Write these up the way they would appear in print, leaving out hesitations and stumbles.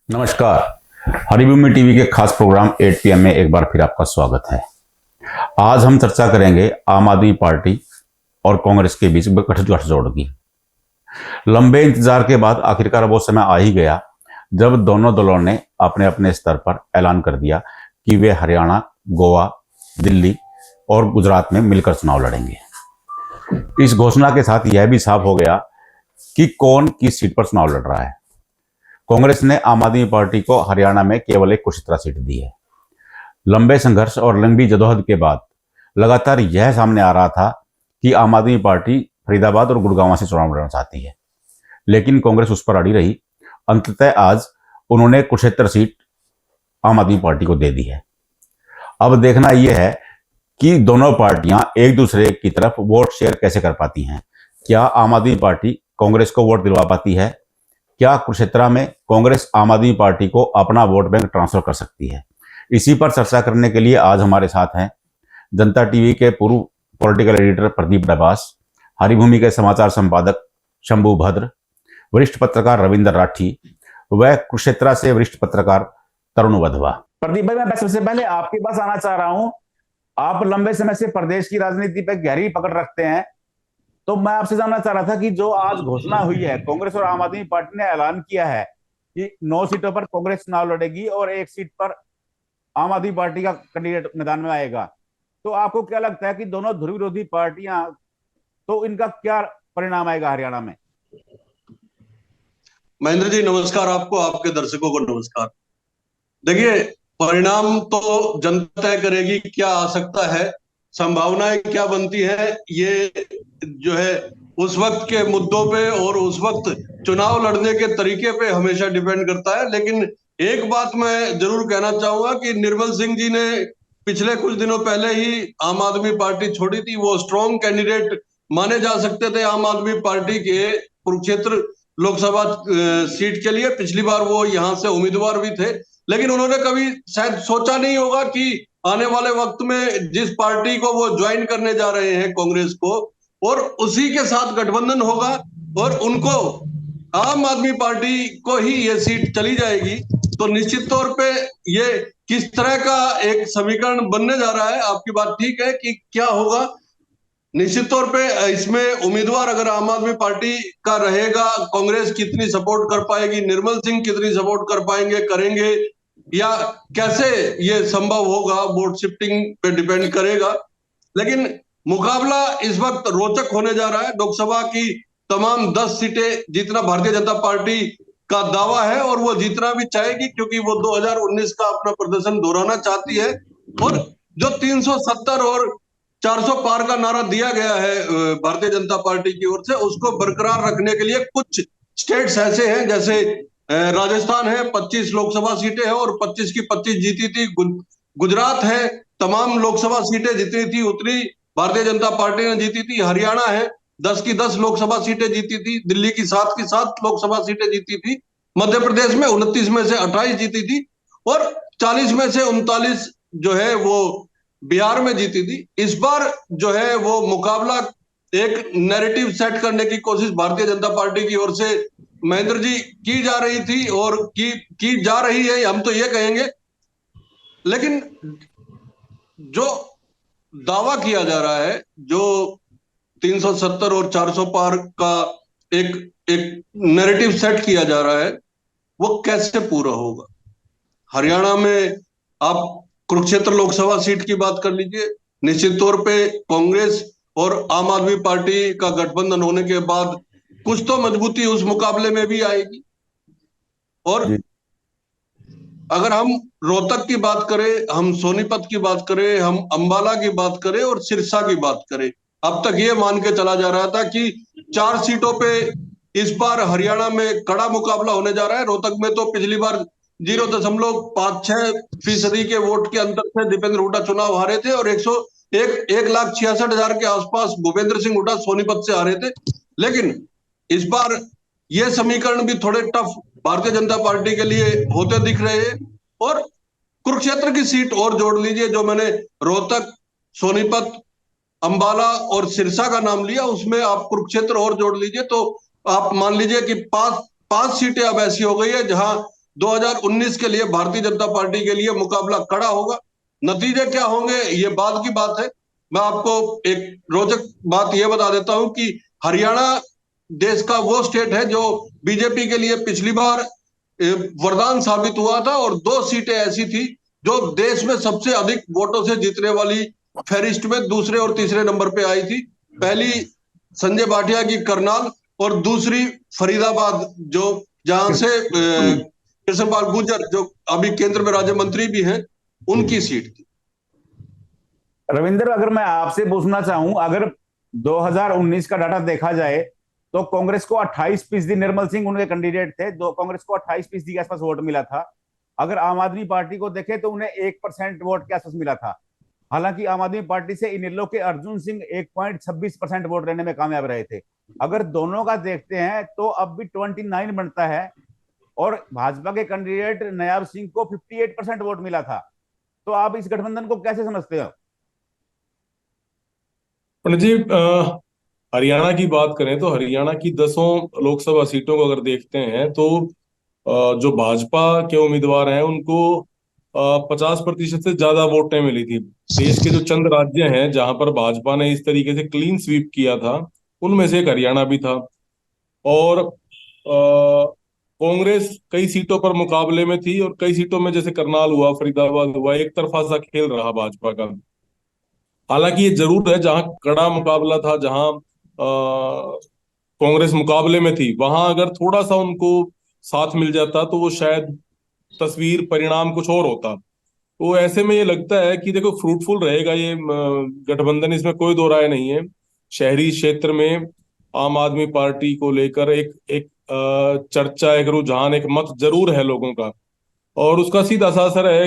नमस्कार। हरिभूमि टीवी के खास प्रोग्राम 8 PM में एक बार फिर आपका स्वागत है। आज हम चर्चा करेंगे आम आदमी पार्टी और कांग्रेस के बीच गठजोड़ की। लंबे इंतजार के बाद आखिरकार वो समय आ ही गया जब दोनों दलों ने अपने अपने स्तर पर ऐलान कर दिया कि वे हरियाणा, गोवा, दिल्ली और गुजरात में मिलकर चुनाव लड़ेंगे। इस घोषणा के साथ यह भी साफ हो गया कि कौन किस सीट पर चुनाव लड़ रहा है। कांग्रेस ने आम आदमी पार्टी को हरियाणा में केवल एक कुरुक्षेत्र सीट दी है। लंबे संघर्ष और लंबी जदोजहद के बाद लगातार यह सामने आ रहा था कि आम आदमी पार्टी फरीदाबाद और गुड़गांव से चुनाव लड़ना चाहती है, लेकिन कांग्रेस उस पर अड़ी रही। अंततः आज उन्होंने कुरुक्षेत्र सीट आम आदमी पार्टी को दे दी है। अब देखना यह है कि दोनों पार्टियां एक दूसरे की तरफ वोट शेयर कैसे कर पाती हैं। क्या आम आदमी पार्टी कांग्रेस को वोट दिलवा पाती है? क्या कुरुक्षेत्र में कांग्रेस आम आदमी पार्टी को अपना वोट बैंक ट्रांसफर कर सकती है? इसी पर चर्चा करने के लिए आज हमारे साथ हैं जनता टीवी के पूर्व पॉलिटिकल एडिटर प्रदीप डबास, हरिभूमि के समाचार संपादक शंभू भद्र, वरिष्ठ पत्रकार रविंद्र राठी व कुरुक्षेत्र से वरिष्ठ पत्रकार तरुण वधवा। प्रदीप भाई, मैं सबसे पहले आपके पास आना चाह रहा हूं। आप लंबे समय से प्रदेश की राजनीति पर गहरी पकड़ रखते हैं, तो मैं आपसे जानना चाह रहा था कि जो आज घोषणा हुई है, कांग्रेस और आम आदमी पार्टी ने ऐलान किया है कि 9 सीटों पर कांग्रेस चुनाव लड़ेगी और 1 सीट पर आम आदमी पार्टी का कैंडिडेट मैदान में आएगा, तो आपको क्या लगता है कि दोनों ध्रुव विरोधी पार्टियां, तो इनका क्या परिणाम आएगा हरियाणा में? महेंद्र जी नमस्कार। आपको, आपके दर्शकों को नमस्कार। देखिए, परिणाम तो जनता तय करेगी क्या आ सकता है, संभावनाएं क्या बनती है, ये जो है उस वक्त के मुद्दों पे और उस वक्त चुनाव लड़ने के तरीके पे हमेशा डिपेंड करता है। लेकिन एक बात मैं जरूर कहना चाहूंगा कि निर्मल सिंह जी ने पिछले कुछ दिनों पहले ही आम आदमी पार्टी छोड़ी थी। वो स्ट्रॉन्ग कैंडिडेट माने जा सकते थे आम आदमी पार्टी के कुरुक्षेत्र लोकसभा सीट के लिए। पिछली बार वो यहां से उम्मीदवार भी थे, लेकिन उन्होंने कभी शायद सोचा नहीं होगा कि आने वाले वक्त में जिस पार्टी को वो ज्वाइन करने जा रहे हैं, कांग्रेस को, और उसी के साथ गठबंधन होगा और उनको आम आदमी पार्टी को ही ये सीट चली जाएगी। तो निश्चित तौर पे ये किस तरह का एक समीकरण बनने जा रहा है, आपकी बात ठीक है कि क्या होगा। निश्चित तौर पे इसमें उम्मीदवार अगर आम आदमी पार्टी का रहेगा, कांग्रेस कितनी सपोर्ट कर पाएगी, निर्मल सिंह कितनी सपोर्ट कर पाएंगे, करेंगे, या कैसे ये संभव होगा, वोट शिफ्टिंग पे डिपेंड करेगा। लेकिन मुकाबला इस वक्त रोचक होने जा रहा है। लोकसभा की तमाम 10 सीटें जीतना भारतीय जनता पार्टी का दावा है और वो जीतना भी चाहेगी, क्योंकि वो 2019 का अपना प्रदर्शन दोहराना चाहती है। और जो 370 और 400 पार का नारा दिया गया है भारतीय जनता पार्टी की ओर से, उसको बरकरार रखने के लिए कुछ स्टेट्स ऐसे हैं, जैसे राजस्थान है, 25 लोकसभा सीटें हैं और 25 की 25 जीती थी। गुजरात है, तमाम लोकसभा सीटें जितनी थी उतनी भारतीय जनता पार्टी ने जीती थी। हरियाणा है, 10 की 10 लोकसभा सीटें जीती थी। दिल्ली की 7 की 7 लोकसभा सीटें जीती थी। मध्य प्रदेश में 29 में से 28 जीती थी और 40 में से 39 जो है वो बिहार में जीती थी। इस बार जो है वो मुकाबला एक नैरेटिव सेट करने की कोशिश भारतीय जनता पार्टी की ओर से महेंद्र जी की जा रही थी और की जा रही है, हम तो ये कहेंगे। लेकिन जो दावा किया जा रहा है, जो 370 और 400 पार का एक एक नैरेटिव सेट किया जा रहा है, वो कैसे पूरा होगा। हरियाणा में आप कुरुक्षेत्र लोकसभा सीट की बात कर लीजिए। निश्चित तौर पे कांग्रेस और आम आदमी पार्टी का गठबंधन होने के बाद कुछ तो मजबूती उस मुकाबले में भी आएगी। और अगर हम रोहतक की बात करें, हम सोनीपत की बात करें, हम अंबाला की बात करें और सिरसा की बात करें, अब तक ये मान के चला जा रहा था कि 4 सीटों पे इस बार हरियाणा में कड़ा मुकाबला होने जा रहा है। रोहतक में तो पिछली बार 0.56% के वोट के अंतर से दीपेंद्र हुड्डा चुनाव हारे थे और 1,66,000 के आसपास भूपेंद्र सिंह हुड्डा सोनीपत से हारे थे। लेकिन इस बार ये समीकरण भी थोड़े टफ भारतीय जनता पार्टी के लिए होते दिख रहे हैं। और कुरुक्षेत्र की सीट और जोड़ लीजिए, जो मैंने रोहतक, सोनीपत, अंबाला और सिरसा का नाम लिया, उसमें आप कुरुक्षेत्र और जोड़ लीजिए तो आप मान लीजिए कि 5 सीटें अब ऐसी हो गई है जहां 2019 के लिए भारतीय जनता पार्टी के लिए मुकाबला कड़ा होगा। नतीजे क्या होंगे ये बाद की बात है। मैं आपको एक रोचक बात यह बता देता हूं कि हरियाणा देश का वो स्टेट है जो बीजेपी के लिए पिछली बार वरदान साबित हुआ था, और 2 सीटें ऐसी थी जो देश में सबसे अधिक वोटों से जीतने वाली फेरिस्ट में दूसरे और तीसरे नंबर पे आई थी। पहली संजय भाटिया की करनाल, और दूसरी फरीदाबाद, जो जहां से कृष्णपाल गुर्जर जो अभी केंद्र में राज्य मंत्री भी हैं, उनकी सीट थी। रविंद्र, अगर मैं आपसे पूछना चाहूं, अगर 2019 का डाटा देखा जाए तो कांग्रेस को 28%, निर्मल सिंह उनके कैंडिडेट थे, दो कांग्रेस को 28% के आसपास वोट मिला था। अगर आम आदमी पार्टी को देखें तो उन्हें 1% वोट के आसपास मिला था। हालांकि आम आदमी पार्टी से इनेलो के अर्जुन सिंह 1.26% वोट लेने में कामयाब रहे थे। अगर दोनों का देखते हैं तो अब भी 29 बनता है, और भाजपा के कैंडिडेट नायाब सिंह को 58% वोट मिला था। तो आप इस गठबंधन को कैसे समझते हो? पंडित जी, हरियाणा की बात करें तो हरियाणा की 10 लोकसभा सीटों को अगर देखते हैं तो जो भाजपा के उम्मीदवार हैं उनको 50% से ज्यादा वोटें मिली थी। देश के जो चंद राज्य हैं जहां पर भाजपा ने इस तरीके से क्लीन स्वीप किया था, उनमें से एक हरियाणा भी था। और कांग्रेस कई सीटों पर मुकाबले में थी, और कई सीटों में जैसे करनाल हुआ, फरीदाबाद हुआ, एक तरफा सा खेल रहा भाजपा का। हालांकि ये जरूर है, जहां कड़ा मुकाबला था, जहां कांग्रेस मुकाबले में थी, वहां अगर थोड़ा सा उनको साथ मिल जाता तो वो शायद तस्वीर परिणाम कुछ और होता। तो ऐसे में ये लगता है कि देखो, फ्रूटफुल रहेगा ये गठबंधन, इसमें कोई दो राय नहीं है। शहरी क्षेत्र में आम आदमी पार्टी को लेकर एक एक चर्चा, एक रुझान, एक मत जरूर है लोगों का। और उसका सीधा सा असर है,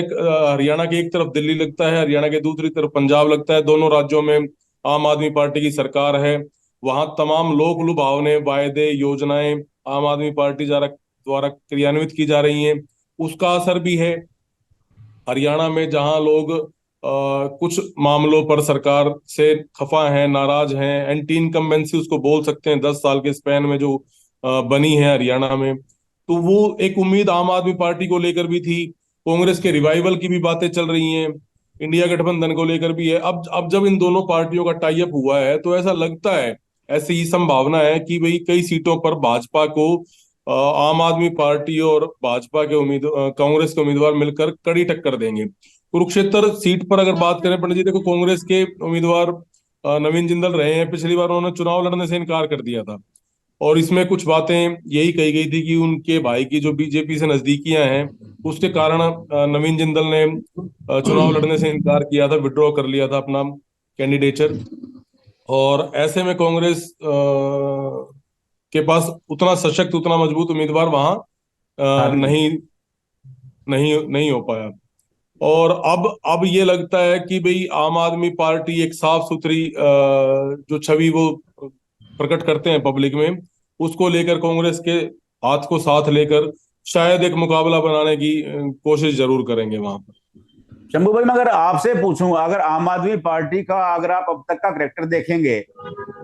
हरियाणा के एक तरफ दिल्ली लगता है, हरियाणा के दूसरी तरफ पंजाब लगता है। दोनों राज्यों में आम आदमी पार्टी की सरकार है। वहां तमाम लोक लुभावने, वायदे, योजनाएं आम आदमी पार्टी द्वारा क्रियान्वित की जा रही हैं, उसका असर भी है। हरियाणा में जहां लोग कुछ मामलों पर सरकार से खफा हैं, नाराज हैं, एंटी इनकम्बेंसी उसको बोल सकते हैं, 10 साल के स्पैन में जो बनी है हरियाणा में, तो वो एक उम्मीद आम आदमी पार्टी को लेकर भी थी। कांग्रेस के रिवाइवल की भी बातें चल रही हैं, इंडिया गठबंधन को लेकर भी है। अब जब इन दोनों पार्टियों का टाई अप हुआ है तो ऐसा लगता है, ऐसी ही संभावना है कि भाई कई सीटों पर भाजपा को आम आदमी पार्टी और भाजपा के कांग्रेस के उम्मीदवार मिलकर कड़ी टक्कर देंगे। कुरुक्षेत्र सीट पर अगर बात करें पंडित जी, देखो कांग्रेस के उम्मीदवार नवीन जिंदल रहे हैं। पिछली बार उन्होंने चुनाव लड़ने से इनकार कर दिया था, और इसमें कुछ बातें यही कही गई थी कि उनके भाई की जो बीजेपी से नजदीकियां हैं, उसके कारण नवीन जिंदल ने चुनाव लड़ने से इनकार किया था, विड्रॉ कर लिया था अपना कैंडिडेचर। और ऐसे में कांग्रेस के पास उतना सशक्त, उतना मजबूत उम्मीदवार वहां नहीं नहीं नहीं हो पाया। और अब ये लगता है कि भाई आम आदमी पार्टी एक साफ सुथरी जो छवि वो प्रकट करते हैं पब्लिक में, उसको लेकर कांग्रेस के हाथ को साथ लेकर शायद एक मुकाबला बनाने की कोशिश जरूर करेंगे वहां पर। शंभू भाई, मैं अगर आपसे पूछूं, अगर आम आदमी पार्टी का अगर आप अब तक का करेक्टर देखेंगे,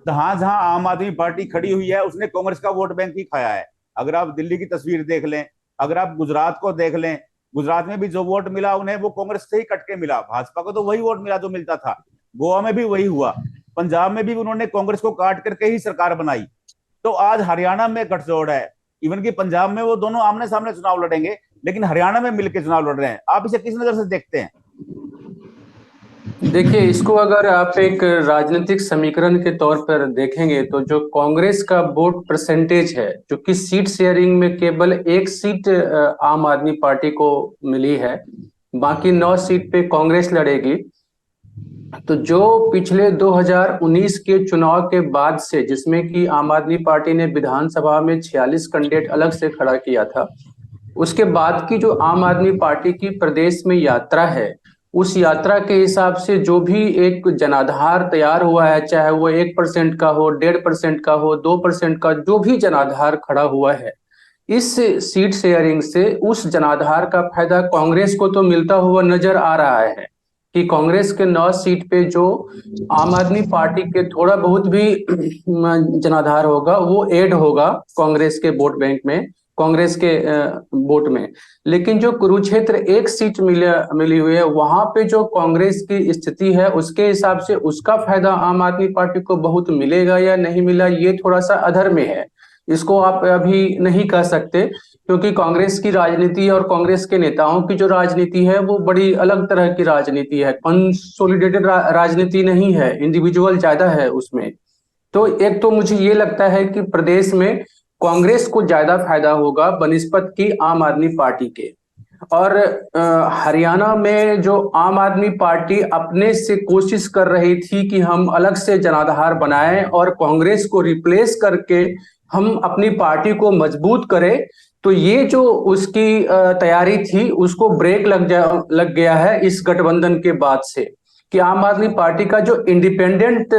जहां जहां आम आदमी पार्टी खड़ी हुई है उसने कांग्रेस का वोट बैंक ही खाया है। अगर आप दिल्ली की तस्वीर देख लें, अगर आप गुजरात को देख लें, गुजरात में भी जो वोट मिला उन्हें वो कांग्रेस से ही कटके मिला। भाजपा को तो वही वोट मिला जो मिलता था। गोवा में भी वही हुआ, पंजाब में भी उन्होंने कांग्रेस को काट करके ही सरकार बनाई। तो आज हरियाणा में गठजोड़ है। इवन कि पंजाब में वो दोनों आमने सामने चुनाव लड़ेंगे, लेकिन हरियाणा में मिलकर चुनाव लड़ रहे हैं। आप इसे किस नजर से देखते हैं? देखिए, इसको अगर आप एक राजनीतिक समीकरण के तौर पर देखेंगे तो जो कांग्रेस का वोट परसेंटेज है, जो कि सीट शेयरिंग में केवल 1 सीट आम आदमी पार्टी को मिली है, बाकी 9 सीट पे कांग्रेस लड़ेगी। तो जो पिछले 2019 के चुनाव के बाद से, जिसमें कि आम आदमी पार्टी ने विधानसभा में 46 कैंडिडेट अलग से खड़ा किया था, उसके बाद की जो आम आदमी पार्टी की प्रदेश में यात्रा है, उस यात्रा के हिसाब से जो भी एक जनाधार तैयार हुआ है, चाहे वो 1% का हो, 1.5% का हो, 2% का, जो भी जनाधार खड़ा हुआ है, इस सीट शेयरिंग से उस जनाधार का फायदा कांग्रेस को तो मिलता हुआ नजर आ रहा है कि कांग्रेस के 9 सीट पे जो आम आदमी पार्टी के थोड़ा बहुत भी जनाधार होगा वो ऐड होगा कांग्रेस के वोट बैंक में। कांग्रेस के वोट में। लेकिन जो कुरुक्षेत्र एक सीट मिली हुई है, वहां पे जो कांग्रेस की स्थिति है उसके हिसाब से उसका फायदा आम आदमी पार्टी को बहुत मिलेगा या नहीं मिला, ये थोड़ा सा अधर में है। इसको आप अभी नहीं कह सकते, क्योंकि कांग्रेस की राजनीति और कांग्रेस के नेताओं की जो राजनीति है वो बड़ी अलग तरह की राजनीति है, कंसोलिडेटेड राजनीति नहीं है, इंडिविजुअल ज्यादा है उसमें। तो एक तो मुझे ये लगता है कि प्रदेश में कांग्रेस को ज्यादा फायदा होगा बनिस्पत की आम आदमी पार्टी के। और हरियाणा में जो आम आदमी पार्टी अपने से कोशिश कर रही थी कि हम अलग से जनाधार बनाएं और कांग्रेस को रिप्लेस करके हम अपनी पार्टी को मजबूत करें, तो ये जो उसकी तैयारी थी उसको ब्रेक लग गया है इस गठबंधन के बाद से, कि आम आदमी पार्टी का जो इंडिपेंडेंट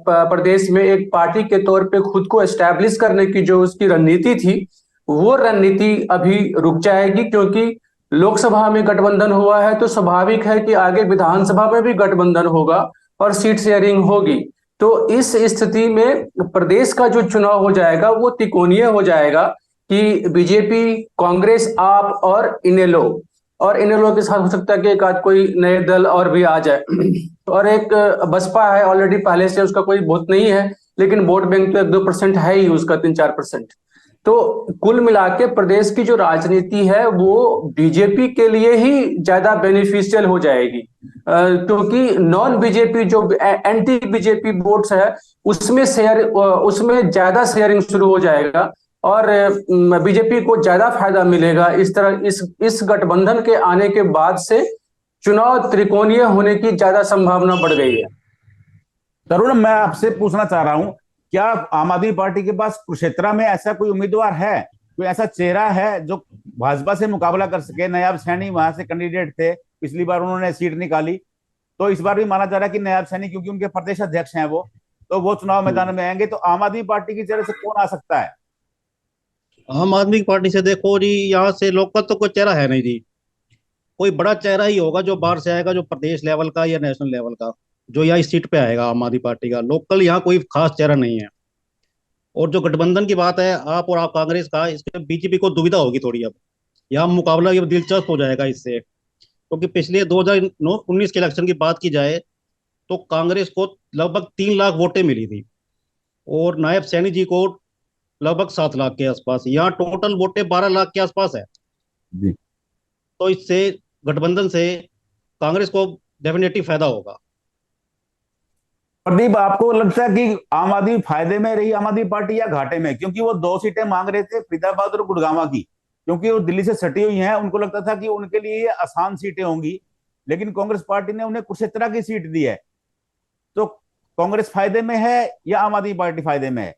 प्रदेश में एक पार्टी के तौर पे खुद को एस्टैब्लिश करने की जो उसकी रणनीति थी, वो रणनीति अभी रुक जाएगी। क्योंकि लोकसभा में गठबंधन हुआ है तो स्वाभाविक है कि आगे विधानसभा में भी गठबंधन होगा और सीट शेयरिंग होगी। तो इस स्थिति में प्रदेश का जो चुनाव हो जाएगा वो त्रिकोणीय हो जाएगा, कि बीजेपी, कांग्रेस, आप और इनेलो के साथ हो सकता है कि एक आध कोई नए दल और भी आ जाए। और एक बसपा है, ऑलरेडी पहले से उसका कोई वोट नहीं है, लेकिन वोट बैंक तो 1-2% है ही उसका, 3-4%। तो कुल मिला के प्रदेश की जो राजनीति है वो बीजेपी के लिए ही ज्यादा बेनिफिशियल हो जाएगी, क्योंकि नॉन बीजेपी जो एंटी बीजेपी वोट्स है उसमें ज्यादा शेयरिंग शुरू हो जाएगा और बीजेपी को ज्यादा फायदा मिलेगा। इस तरह इस गठबंधन के आने के बाद से चुनाव त्रिकोणीय होने की ज्यादा संभावना बढ़ गई है। तरुण, मैं आपसे पूछना चाह रहा हूं, क्या आम आदमी पार्टी के पास कुरुक्षेत्र में ऐसा कोई उम्मीदवार है, कोई ऐसा चेहरा है जो भाजपा से मुकाबला कर सके? नायाब सैनी वहां से कैंडिडेट थे, पिछली बार उन्होंने सीट निकाली, तो इस बार भी माना जा रहा है कि नायाब सैनी, क्योंकि उनके प्रदेश अध्यक्ष हैं वो चुनाव मैदान में आएंगे, तो आम आदमी पार्टी की चेहरे से कौन आ सकता है? आम आदमी पार्टी से देखो जी, यहाँ से लोकल तो कोई चेहरा है नहीं जी। कोई बड़ा चेहरा ही होगा जो बाहर से आएगा, जो प्रदेश लेवल का या नेशनल लेवल का, जो यहाँ इस सीट पे आएगा आम आदमी पार्टी का। लोकल यहाँ कोई खास चेहरा नहीं है। और जो गठबंधन की बात है, आप कांग्रेस का, इसमें बीजेपी को दुविधा होगी थोड़ी। अब यहाँ मुकाबला ये दिलचस्प हो जाएगा इससे, क्योंकि पिछले 2019 के इलेक्शन की बात की जाए तो कांग्रेस को लगभग 3 लाख वोटें मिली थी और नायब सैनी जी को लगभग 7 लाख के आसपास। यहाँ टोटल वोटें 12 लाख के आसपास है जी। तो इससे गठबंधन से कांग्रेस को डेफिनेटली फायदा होगा। प्रदीप, आपको लगता है कि आम आदमी फायदे में रही, आम आदमी पार्टी, या घाटे में? क्योंकि वो 2 सीटें मांग रहे थे, फरीदाबाद और गुड़गांव की, क्योंकि वो दिल्ली से सटी हुई हैं। उनको लगता था कि उनके लिए ये आसान सीटें होंगी, लेकिन कांग्रेस पार्टी ने उन्हें कुरुक्षेत्र की सीट दी है। तो कांग्रेस फायदे में है या आम आदमी पार्टी फायदे में है?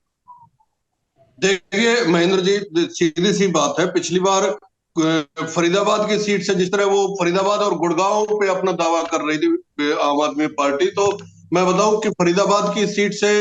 देखिए महेंद्र जी, सीधी सी बात है, पिछली बार फरीदाबाद की सीट से जिस तरह वो फरीदाबाद और गुड़गांव पे अपना दावा कर रही थी आम आदमी पार्टी, तो मैं बताऊं कि फरीदाबाद की सीट से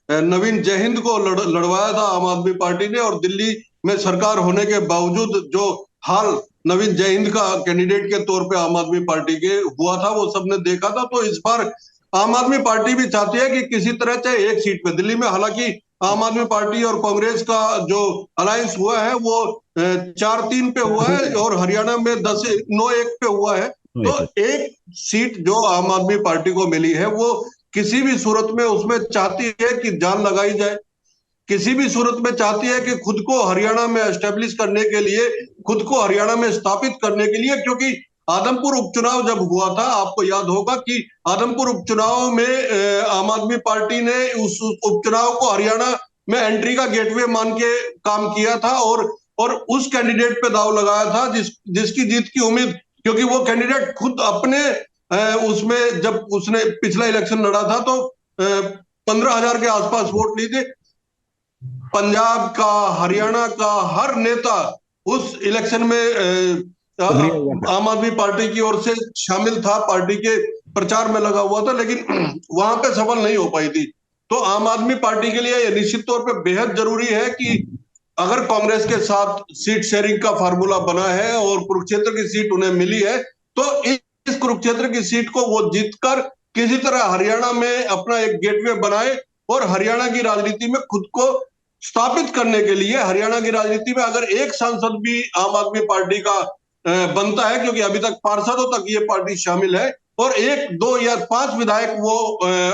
नवीन जयहिंद को लड़वाया था आम आदमी पार्टी ने, और दिल्ली में सरकार होने के बावजूद जो हाल नवीन जयहिंद का कैंडिडेट के तौर पे आम आदमी पार्टी के हुआ था वो सबने देखा था। तो इस बार आम आदमी पार्टी भी चाहती है कि किसी तरह चाहे एक सीट पे दिल्ली में, हालांकि आम आदमी पार्टी और कांग्रेस का जो अलायंस हुआ है वो 4-3 पे हुआ है और हरियाणा में 10-9-1 पे हुआ है। तो एक सीट जो आम आदमी पार्टी को मिली है वो किसी भी सूरत में उसमें चाहती है कि जान लगाई जाए, किसी भी सूरत में चाहती है कि खुद को हरियाणा में एस्टेब्लिश करने के लिए, खुद को हरियाणा में स्थापित करने के लिए। क्योंकि आदमपुर उपचुनाव जब हुआ था, आपको याद होगा कि आदमपुर उपचुनाव में आम आदमी पार्टी ने उस उपचुनाव को हरियाणा में एंट्री का गेटवे मान के काम किया था और उस कैंडिडेट पे दाव लगाया था जिसकी जीत की उम्मीद, क्योंकि वो कैंडिडेट खुद अपने उसमें जब उसने पिछला इलेक्शन लड़ा था तो 15,000 के आसपास वोट लिए थे। पंजाब का, हरियाणा का हर नेता उस इलेक्शन में आम आदमी पार्टी की ओर से शामिल था, पार्टी के प्रचार में लगा हुआ था, लेकिन वहां पे सफल नहीं हो पाई थी। तो आम आदमी पार्टी के लिए यह निश्चित तौर पे बेहद जरूरी है कि अगर कांग्रेस के साथ सीट शेयरिंग का फार्मूला बना है और कुरुक्षेत्र की सीट उन्हें मिली है, तो इस कुरुक्षेत्र की सीट को वो जीतकर किसी तरह हरियाणा में अपना एक गेटवे बनाए और हरियाणा की राजनीति में खुद को स्थापित करने के लिए हरियाणा की राजनीति में अगर एक सांसद भी आम आदमी पार्टी का बनता है, क्योंकि अभी तक पार्षदों तक ये पार्टी शामिल है, और 1, 2 या 5 विधायक वो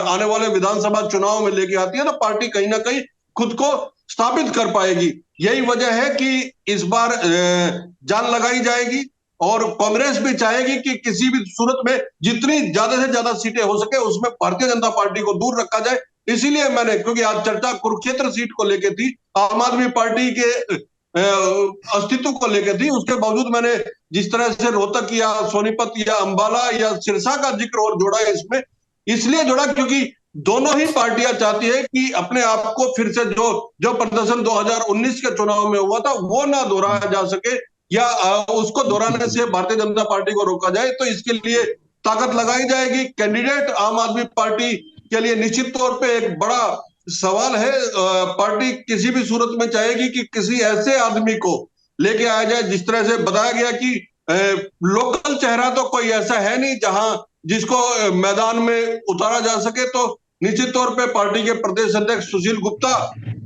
आने वाले विधानसभा चुनाव में लेके आती है, तो पार्टी कहीं ना कहीं खुद को स्थापित कर पाएगी। यही वजह है कि इस बार जान लगाई जाएगी और कांग्रेस भी चाहेगी कि किसी भी सूरत में जितनी ज्यादा से ज्यादा सीटें हो सके उसमें भारतीय जनता पार्टी को दूर रखा जाए। इसीलिए मैंने, क्योंकि आज चर्चा कुरुक्षेत्र सीट को लेकर थी, आम आदमी पार्टी के अस्तित्व को लेकर थी, उसके बावजूद मैंने जिस तरह से रोहतक या सोनीपत या अंबाला या सिरसा का जिक्र और जोड़ा है इसमें, इसलिए जोड़ा क्योंकि दोनों ही पार्टियां चाहती है कि अपने आप को फिर से जो प्रदर्शन 2019 के चुनाव में हुआ था वो ना दोहराया जा सके, या उसको दोहराने से भारतीय जनता पार्टी को रोका जाए। तो इसके लिए ताकत लगाई जाएगी। कैंडिडेट आम आदमी पार्टी के लिए निश्चित तौर पे एक बड़ा सवाल है। पार्टी किसी भी सूरत में चाहेगी कि किसी ऐसे आदमी को लेके आया जाए, जिस तरह से बताया गया कि लोकल चेहरा तो कोई ऐसा है नहीं जहां जिसको मैदान में उतारा जा सके। तो निश्चित तौर पे पार्टी के प्रदेश अध्यक्ष सुशील गुप्ता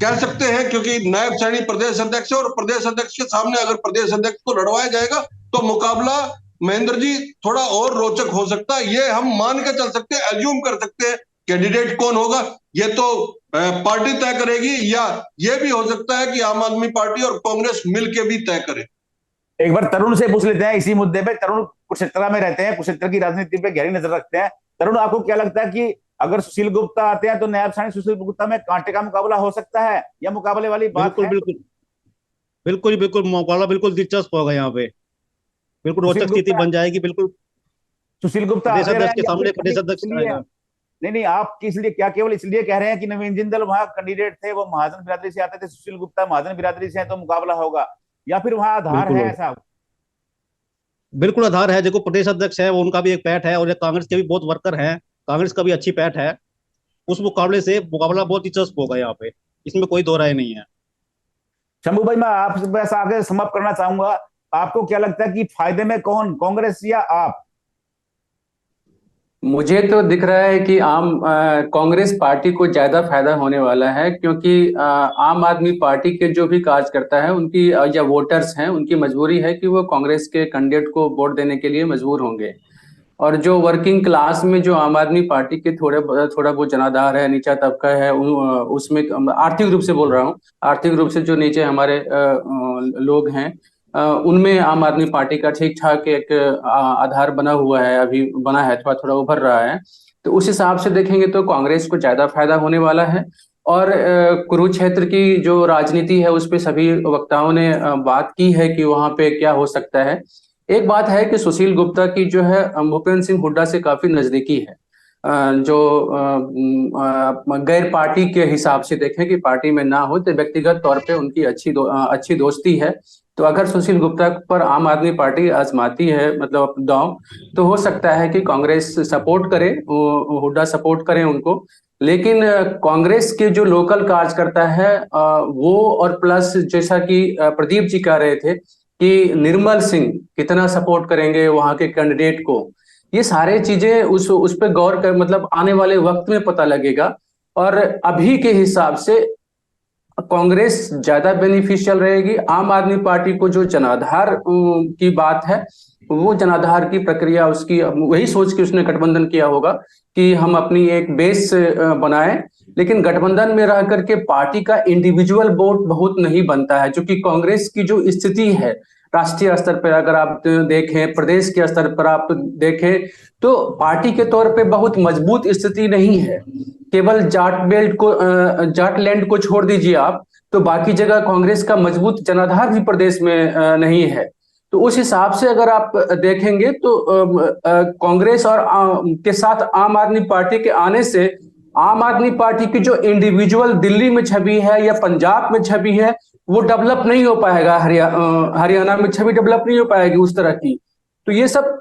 कह सकते हैं, क्योंकि नायब सैनी प्रदेश अध्यक्ष है, और प्रदेश अध्यक्ष के सामने अगर प्रदेश अध्यक्ष को लड़वाया जाएगा तो मुकाबला महेंद्र जी थोड़ा और रोचक हो सकता है। ये हम मान के चल सकते हैं, एज्यूम कर सकते हैं। कैंडिडेट कौन होगा ये तो पार्टी तय करेगी, या ये भी हो सकता है कि आम आदमी पार्टी और कांग्रेस मिलके भी तय करे। एक बार तरुण से पूछ लेते हैं इसी मुद्दे पे। तरुण कुरुक्षेत्र में रहते हैं, कुरुक्षेत्र की राजनीति पे गहरी नजर रखते हैं। तरुण, आपको क्या लगता है कि अगर सुशील गुप्ता आते हैं तो नायब सैनी सुशील गुप्ता में कांटे का मुकाबला हो सकता है, या मुकाबले वाली बात बिल्कुल है? बिल्कुल मुकाबला बिल्कुल दिलचस्प होगा यहाँ पे, बिल्कुल रोचक स्थिति बन जाएगी। बिल्कुल सुशील गुप्ता प्रदेश अध्यक्ष के या सामने फिर प्रदेश अध्यक्ष आएगा। नहीं, आप इसलिए क्या केवल इसलिए कह रहे हैं कि नवीन जिंदल वहां कैंडिडेट थे, वो महाजन बिरादरी से आते थे, सुशील गुप्ता महाजन बिरादरी से है तो मुकाबला होगा, या फिर वहां आधार है ऐसा? बिल्कुल आधार है। देखो, प्रदेश अध्यक्ष है वो, उनका भी एक पैठ है, और कांग्रेस के भी बहुत वर्कर हैं, कांग्रेस का भी अच्छी पैठ है। उस मुकाबले से मुकाबला बहुत दिलचस्प होगा यहाँ पे, इसमें कोई दो राय नहीं है। शंभू भाई, मैं आपसे बस आगे समाप्त करना चाहूंगा। आपको क्या लगता है कि फायदे में कौन, कांग्रेस या आप? मुझे तो दिख रहा है कि कांग्रेस पार्टी को ज्यादा फायदा होने वाला है, क्योंकि आम आदमी पार्टी के जो भी कार्यकर्ता है उनकी या वोटर्स हैं, उनकी मजबूरी है कि वो कांग्रेस के कैंडिडेट को वोट देने के लिए मजबूर होंगे। और जो वर्किंग क्लास में जो आम आदमी पार्टी के थोड़ा बहुत जनाधार है, नीचा तबका है, उसमें आर्थिक रूप से बोल रहा हूँ, आर्थिक रूप से जो नीचे हमारे लोग हैं, उनमें आम आदमी पार्टी का ठीक ठाक एक आधार बना हुआ है, अभी बना है, थोड़ा थोड़ा उभर रहा है। तो उस हिसाब से देखेंगे तो कांग्रेस को ज्यादा फायदा होने वाला है। और कुरुक्षेत्र की जो राजनीति है उस पे सभी वक्ताओं ने बात की है कि वहां पे क्या हो सकता है। एक बात है कि सुशील गुप्ता की जो है भूपेंद्र सिंह हुड्डा से काफी नजदीकी है। जो गैर पार्टी के हिसाब से देखें कि पार्टी में ना हो तो व्यक्तिगत तौर पे उनकी अच्छी दोस्ती है। तो अगर सुशील गुप्ता पर आम आदमी पार्टी आजमाती है, मतलब दांव, तो हो सकता है कि कांग्रेस सपोर्ट करे, हुड्डा सपोर्ट करें उनको। लेकिन कांग्रेस के जो लोकल कार्यकर्ता है वो, और प्लस जैसा कि प्रदीप जी कह रहे थे कि निर्मल सिंह कितना सपोर्ट करेंगे वहां के कैंडिडेट को, ये सारे चीजें उस पर गौर कर, मतलब आने वाले वक्त में पता लगेगा। और अभी के हिसाब से कांग्रेस ज्यादा बेनिफिशियल रहेगी। आम आदमी पार्टी को जो जनाधार की बात है, वो जनाधार की प्रक्रिया उसकी वही सोच के उसने गठबंधन किया होगा कि हम अपनी एक बेस बनाएं, लेकिन गठबंधन में रह करके पार्टी का इंडिविजुअल वोट बहुत नहीं बनता है, जो कि कांग्रेस की जो स्थिति है राष्ट्रीय स्तर पर अगर आप देखें, प्रदेश के स्तर पर आप देखें, तो पार्टी के तौर पे बहुत मजबूत स्थिति नहीं है। केवल जाट लैंड को छोड़ दीजिए आप, तो बाकी जगह कांग्रेस का मजबूत जनाधार भी प्रदेश में नहीं है। तो उस हिसाब से अगर आप देखेंगे तो कांग्रेस और के साथ आम आदमी पार्टी के आने से आम आदमी पार्टी की जो इंडिविजुअल दिल्ली में छवि है या पंजाब में छवि है वो डेवलप नहीं हो पाएगा, हरियाणा में छवि डेवलप नहीं हो पाएगी उस तरह की। तो ये सब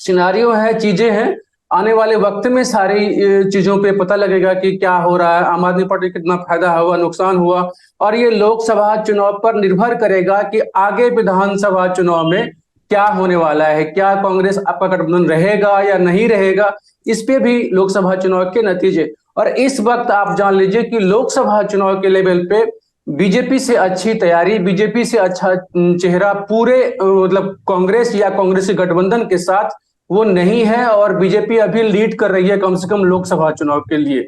सिनारियो है, चीजें हैं, आने वाले वक्त में सारी चीजों पे पता लगेगा कि क्या हो रहा है, आम आदमी पार्टी कितना फायदा हुआ, नुकसान हुआ। और ये लोकसभा चुनाव पर निर्भर करेगा कि आगे विधानसभा चुनाव में क्या होने वाला है, क्या कांग्रेस आपका गठबंधन रहेगा या नहीं रहेगा, इस पे भी लोकसभा चुनाव के नतीजे। और इस वक्त आप जान लीजिए कि लोकसभा चुनाव के लेवल पे बीजेपी से अच्छी तैयारी, बीजेपी से अच्छा चेहरा पूरे मतलब कांग्रेस या कांग्रेसी गठबंधन के साथ वो नहीं है, और बीजेपी अभी लीड कर रही है कम से कम लोकसभा चुनाव के लिए,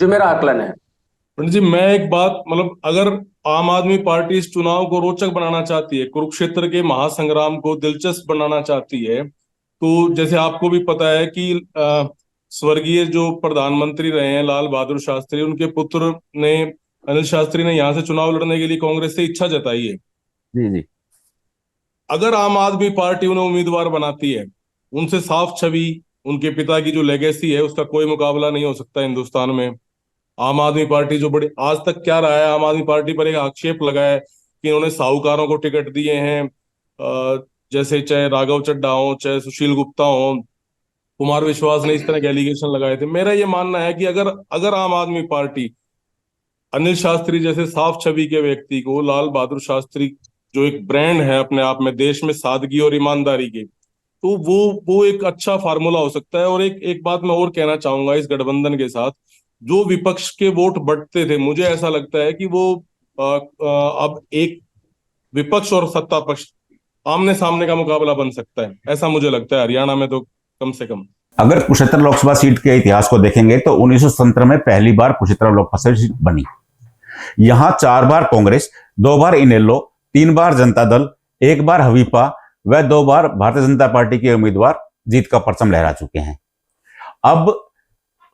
जो मेरा आकलन है। पंडित जी, मैं एक बात मतलब, अगर आम आदमी पार्टी इस चुनाव को रोचक बनाना चाहती है, कुरुक्षेत्र के महासंग्राम को दिलचस्प बनाना चाहती है, तो जैसे आपको भी पता है कि स्वर्गीय जो प्रधानमंत्री रहे हैं लाल बहादुर शास्त्री, उनके पुत्र ने अनिल शास्त्री ने यहाँ से चुनाव लड़ने के लिए कांग्रेस से इच्छा जताई है। जी जी। अगर आम आदमी पार्टी उन्हें उम्मीदवार बनाती है, उनसे साफ छवि, उनके पिता की जो लेगेसी है उसका कोई मुकाबला नहीं हो सकता हिंदुस्तान में। आम आदमी पार्टी जो बड़ी आज तक क्या रहा है, आम आदमी पार्टी पर एक आक्षेप लगा है कि इन्होंने साहूकारों को टिकट दिए हैं, जैसे चाहे राघव चड्ढा हो, चाहे सुशील गुप्ता हो, कुमार विश्वास ने इस तरह के एलिगेशन लगाए थे। मेरा ये मानना है कि अगर अगर आम आदमी पार्टी अनिल शास्त्री जैसे साफ छवि के व्यक्ति को, लाल बहादुर शास्त्री जो एक ब्रांड है अपने आप में देश में सादगी और ईमानदारी के, तो वो एक अच्छा फार्मूला हो सकता है। और एक बात मैं और कहना चाहूंगा, इस गठबंधन के साथ जो विपक्ष के वोट बढ़ते थे, मुझे ऐसा लगता है कि वो अब एक विपक्ष और सत्ता पक्ष आमने सामने का मुकाबला बन सकता है, ऐसा मुझे लगता है, हरियाणा में तो कम से कम। अगर कुरुक्षेत्र लोकसभा सीट के इतिहास को देखेंगे तो 1917 में पहली बार कुरुक्षेत्र लोकसभा सीट बनी। यहां 4 बार कांग्रेस, 2 बार इनेलो, 3 बार जनता दल, 1 बार हवीपा व 2 बार भारतीय जनता पार्टी के उम्मीदवार जीत का परचम लहरा चुके हैं। अब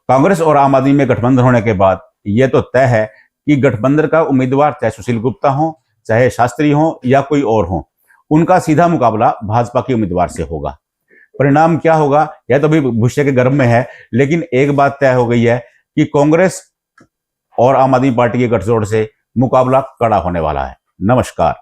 कांग्रेस और आम आदमी में गठबंधन होने के बाद यह तो तय है कि गठबंधन का उम्मीदवार चाहे सुशील गुप्ता हो, चाहे शास्त्री हो या कोई और हो, उनका सीधा मुकाबला भाजपा के उम्मीदवार से होगा। परिणाम क्या होगा यह तो अभी भविष्य के गर्भ में है, लेकिन एक बात तय हो गई है कि कांग्रेस और आम आदमी पार्टी के गठजोड़ से मुकाबला कड़ा होने वाला है। नमस्कार।